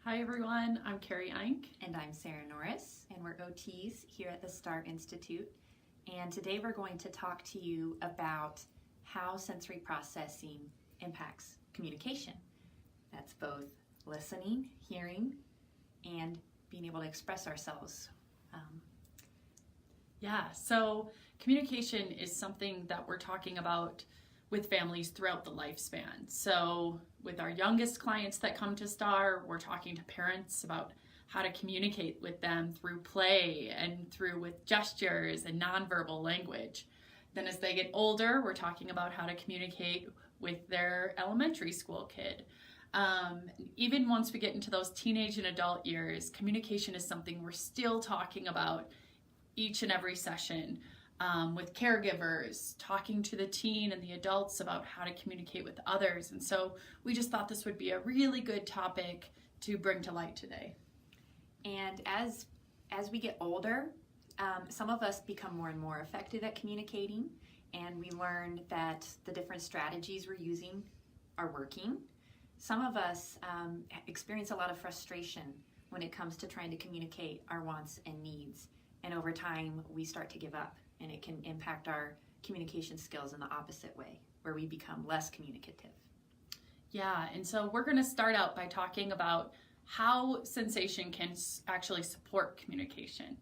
Hi everyone, I'm Carrie Eink. And I'm Sarah Norris, and we're OTs here at the STAR Institute. And today we're going to talk to you about how sensory processing impacts communication. That's both listening, hearing, and being able to express ourselves. So communication is something that we're talking about with families throughout the lifespan. So with our youngest clients that come to STAR, we're talking to parents about how to communicate with them through play and through with gestures and nonverbal language. Then as they get older, we're talking about how to communicate with their elementary school kid. Even once we get into those teenage and adult years, communication is something we're still talking about each and every session. With caregivers, talking to the teen and the adults about how to communicate with others. And so we just thought this would be a really good topic to bring to light today. And as we get older, some of us become more and more effective at communicating, and we learn that the different strategies we're using are working. Some of us experience a lot of frustration when it comes to trying to communicate our wants and needs. And over time, we start to give up, and it can impact our communication skills in the opposite way, where we become less communicative. Yeah, and so we're going to start out by talking about how sensation can actually support communication.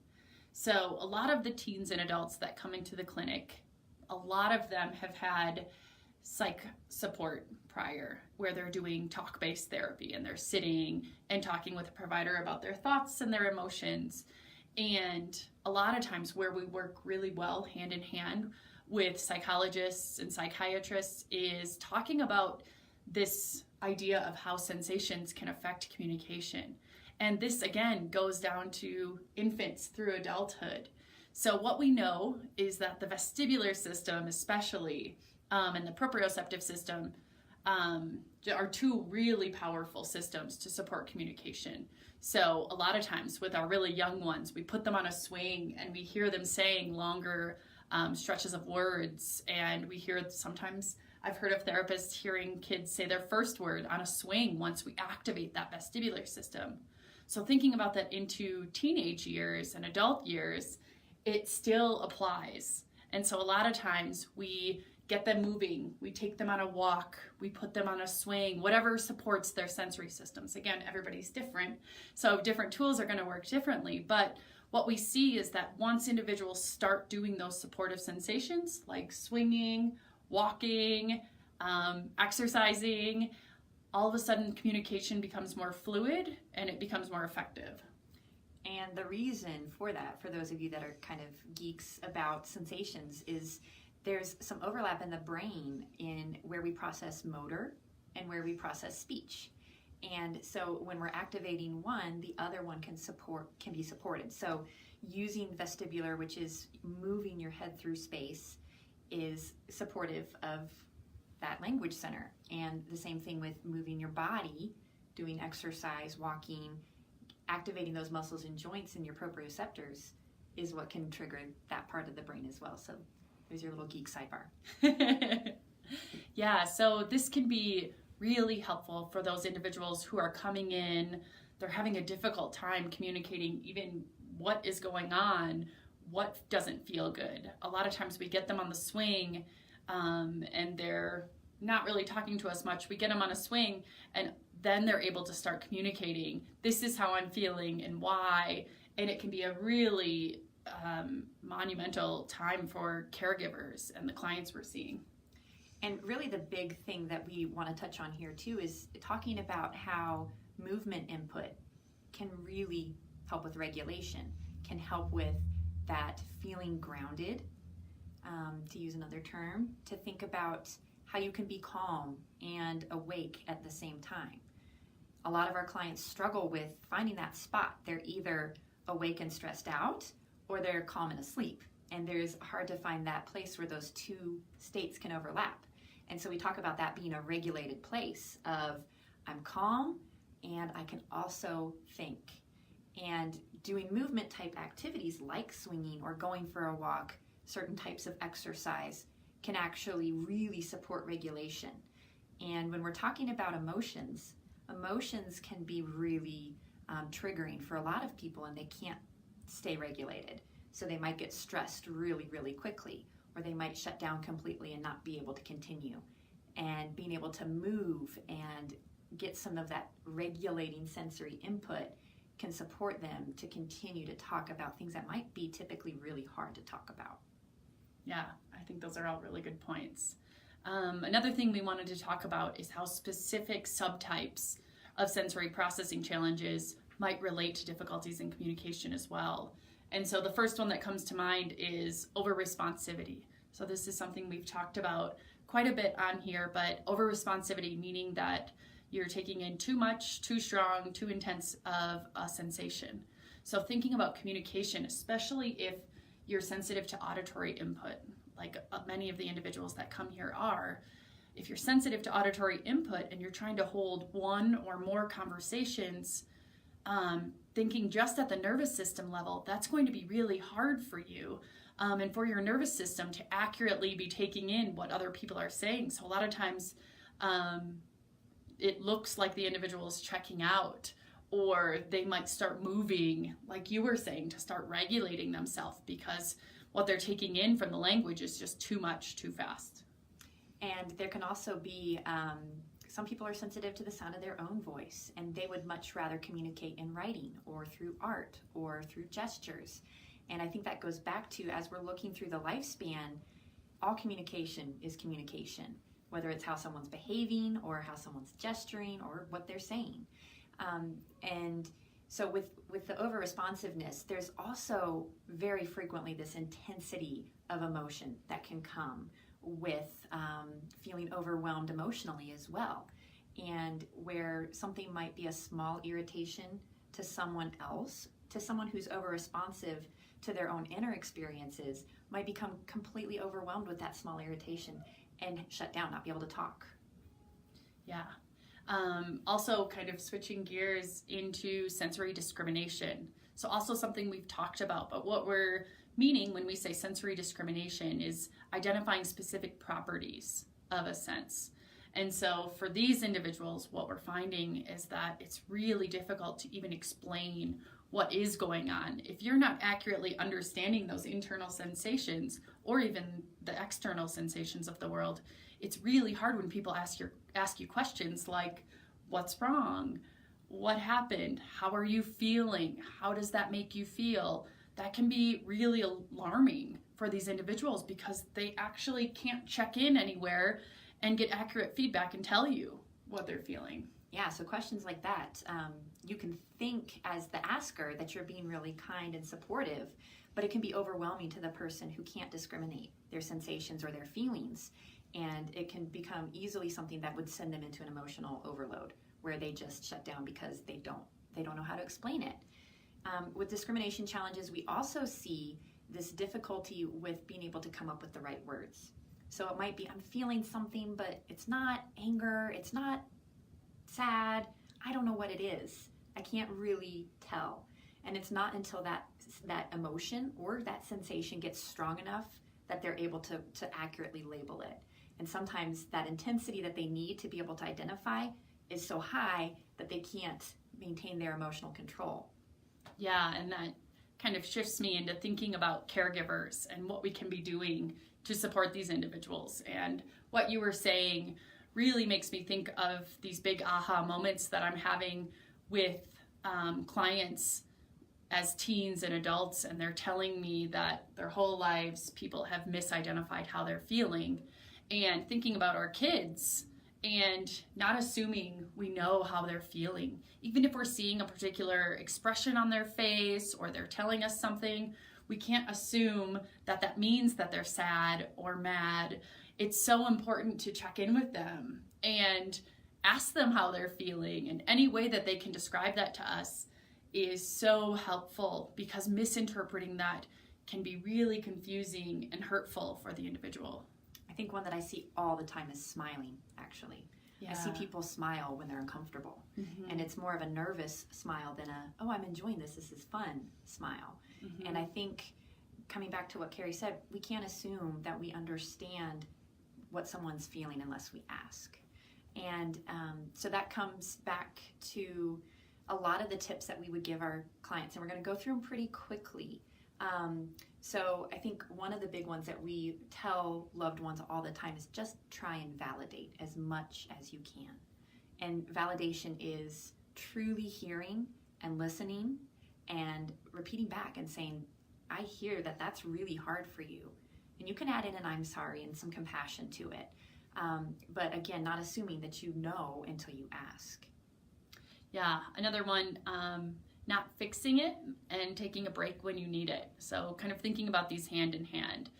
So a lot of the teens and adults that come into the clinic, a lot of them have had psych support prior, where they're doing talk-based therapy and they're sitting and talking with a provider about their thoughts and their emotions. And a lot of times where we work really well hand in hand with psychologists and psychiatrists is talking about this idea of how sensations can affect communication. And this again goes down to infants through adulthood. So what we know is that the vestibular system especially and the proprioceptive system are two really powerful systems to support communication. So a lot of times with our really young ones, we put them on a swing and we hear them saying longer stretches of words, and we hear sometimes, I've heard of therapists hearing kids say their first word on a swing once we activate that vestibular system. So thinking about that into teenage years and adult years, it still applies. And so a lot of times we get them moving, we take them on a walk, we put them on a swing, whatever supports their sensory systems. Again, everybody's different, so different tools are going to work differently. But what we see is that once individuals start doing those supportive sensations like swinging, walking, exercising, all of a sudden communication becomes more fluid and it becomes more effective. And the reason for that, for those of you that are kind of geeks about sensations, is there's some overlap in the brain in where we process motor and where we process speech. And so when we're activating one, the other one can be supported. So using vestibular, which is moving your head through space, is supportive of that language center. And the same thing with moving your body, doing exercise, walking, activating those muscles and joints in your proprioceptors is what can trigger that part of the brain as well. So there's your little geek sidebar. Yeah, so this can be really helpful for those individuals who are coming in, they're having a difficult time communicating even what is going on, what doesn't feel good. A lot of times we get them on the swing and they're not really talking to us much. We get them on a swing and then they're able to start communicating. This is how I'm feeling and why. And it can be a really monumental time for caregivers and the clients we're seeing. And really the big thing that we want to touch on here too is talking about how movement input can really help with regulation, can help with that feeling grounded, to use another term, to think about how you can be calm and awake at the same time. A lot of our clients struggle with finding that spot. They're either awake and stressed out, or they're calm and asleep. And there's hard to find that place where those two states can overlap. And so we talk about that being a regulated place of I'm calm and I can also think. And doing movement type activities like swinging or going for a walk, certain types of exercise can actually really support regulation. And when we're talking about emotions, emotions can be really triggering for a lot of people, and they can't stay regulated. So they might get stressed really, really quickly, or they might shut down completely and not be able to continue. And being able to move and get some of that regulating sensory input can support them to continue to talk about things that might be typically really hard to talk about. Yeah, I think those are all really good points. Another thing we wanted to talk about is how specific subtypes of sensory processing challenges might relate to difficulties in communication as well. And so the first one that comes to mind is over-responsivity. So this is something we've talked about quite a bit on here, but over-responsivity meaning that you're taking in too much, too strong, too intense of a sensation. So thinking about communication, especially if you're sensitive to auditory input, like many of the individuals that come here are, if you're sensitive to auditory input and you're trying to hold one or more conversations, thinking just at the nervous system level, that's going to be really hard for you. And for your nervous system to accurately be taking in what other people are saying. So a lot of times it looks like the individual is checking out, or they might start moving, like you were saying, to start regulating themselves because what they're taking in from the language is just too much, too fast. And there can also be, some people are sensitive to the sound of their own voice, and they would much rather communicate in writing or through art or through gestures. And I think that goes back to, as we're looking through the lifespan, all communication is communication, whether it's how someone's behaving or how someone's gesturing or what they're saying. And so with the over-responsiveness, there's also very frequently this intensity of emotion that can come with feeling overwhelmed emotionally as well. And where something might be a small irritation to someone else, to someone who's over-responsive to their own inner experiences, might become completely overwhelmed with that small irritation and shut down, not be able to talk. Yeah. Also kind of switching gears into sensory discrimination. So also something we've talked about, but what we're meaning when we say sensory discrimination is identifying specific properties of a sense. And so for these individuals, what we're finding is that it's really difficult to even explain what is going on. If you're not accurately understanding those internal sensations or even the external sensations of the world, it's really hard when people ask you questions like, what's wrong? What happened? How are you feeling? How does that make you feel? That can be really alarming for these individuals because they actually can't check in anywhere and get accurate feedback and tell you what they're feeling. Yeah, so questions like that, you can think as the asker that you're being really kind and supportive, but it can be overwhelming to the person who can't discriminate their sensations or their feelings. And it can become easily something that would send them into an emotional overload where they just shut down because they don't know how to explain it. With discrimination challenges, we also see this difficulty with being able to come up with the right words. So it might be, I'm feeling something, but it's not anger, it's not sad, I don't know what it is. I can't really tell. And it's not until that emotion or that sensation gets strong enough that they're able to accurately label it. And sometimes that intensity that they need to be able to identify is so high that they can't maintain their emotional control. Yeah, and that kind of shifts me into thinking about caregivers and what we can be doing to support these individuals. And what you were saying really makes me think of these big aha moments that I'm having with clients as teens and adults, and they're telling me that their whole lives people have misidentified how they're feeling, and thinking about our kids and not assuming we know how they're feeling. Even if we're seeing a particular expression on their face or they're telling us something, we can't assume that that means that they're sad or mad. It's so important to check in with them and ask them how they're feeling, and any way that they can describe that to us is so helpful, because misinterpreting that can be really confusing and hurtful for the individual. I think one that I see all the time is smiling, actually. Yeah. I see people smile when they're uncomfortable. Mm-hmm. And it's more of a nervous smile than oh, I'm enjoying this is fun smile. Mm-hmm. And I think, coming back to what Carrie said, we can't assume that we understand what someone's feeling unless we ask. And so that comes back to a lot of the tips that we would give our clients, and we're going to go through them pretty quickly. So I think one of the big ones that we tell loved ones all the time is just try and validate as much as you can. And validation is truly hearing and listening and repeating back and saying, I hear that that's really hard for you. And you can add in an I'm sorry and some compassion to it. But again, not assuming that you know until you ask. Yeah, another one, not fixing it and taking a break when you need it. So kind of thinking about these hand in hand.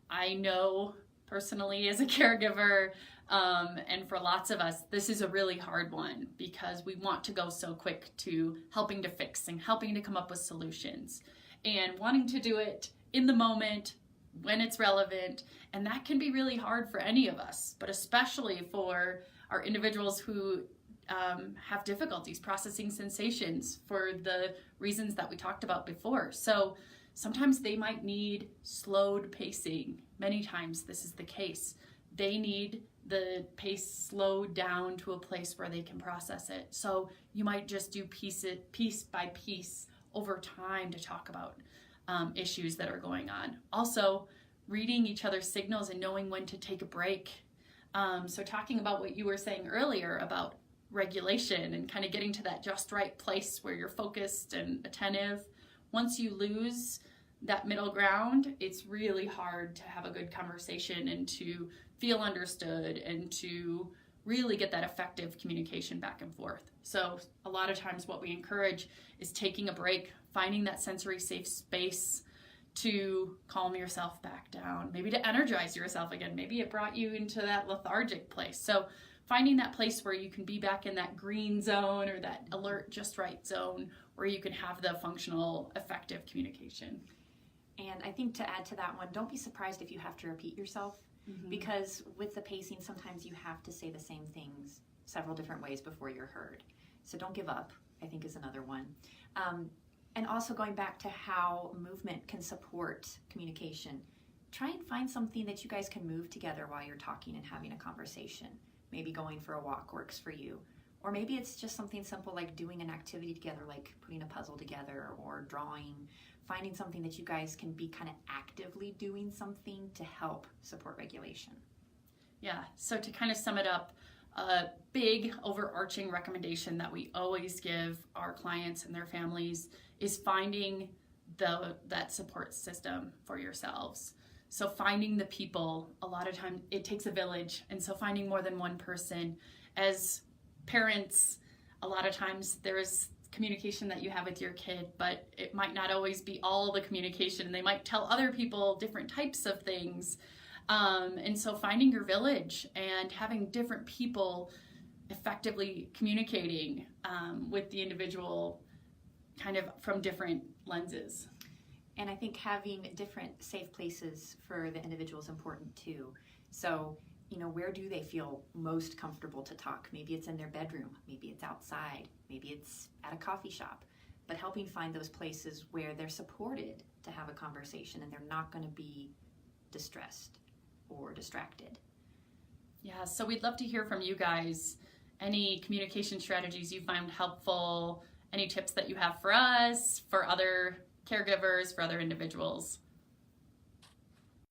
I know personally as a caregiver, and for lots of us, this is a really hard one because we want to go so quick to helping to fix and helping to come up with solutions and wanting to do it in the moment when it's relevant. And that can be really hard for any of us, but especially for our individuals who have difficulties processing sensations for the reasons that we talked about before. So sometimes they might need slowed pacing. Many times this is the case. They need the pace slowed down to a place where they can process it. So you might just do piece by piece over time to talk about issues that are going on. Also, reading each other's signals and knowing when to take a break. So talking about what you were saying earlier about regulation and kind of getting to that just right place where you're focused and attentive. Once you lose that middle ground, it's really hard to have a good conversation and to feel understood and to really get that effective communication back and forth. So a lot of times what we encourage is taking a break, finding that sensory safe space to calm yourself back down, maybe to energize yourself again. Maybe it brought you into that lethargic place. So finding that place where you can be back in that green zone or that alert, just right zone where you can have the functional, effective communication. And I think to add to that one, don't be surprised if you have to repeat yourself, because with the pacing, sometimes you have to say the same things several different ways before you're heard. So don't give up, I think is another one. And also going back to how movement can support communication, try and find something that you guys can move together while you're talking and having a conversation. Maybe going for a walk works for you. Or maybe it's just something simple like doing an activity together, like putting a puzzle together or drawing, finding something that you guys can be kind of actively doing something to help support regulation. Yeah, so to kind of sum it up, a big overarching recommendation that we always give our clients and their families is finding that support system for yourselves. So finding the people, a lot of times it takes a village, and so finding more than one person. As parents, a lot of times there's communication that you have with your kid, but it might not always be all the communication. They might tell other people different types of things. And so finding your village and having different people effectively communicating with the individual kind of from different lenses. And I think having different safe places for the individual is important too. So, where do they feel most comfortable to talk? Maybe it's in their bedroom, maybe it's outside, maybe it's at a coffee shop. But helping find those places where they're supported to have a conversation and they're not going to be distressed or distracted. Yeah, so we'd love to hear from you guys. Any communication strategies you find helpful, any tips that you have for us, for other caregivers, for other individuals.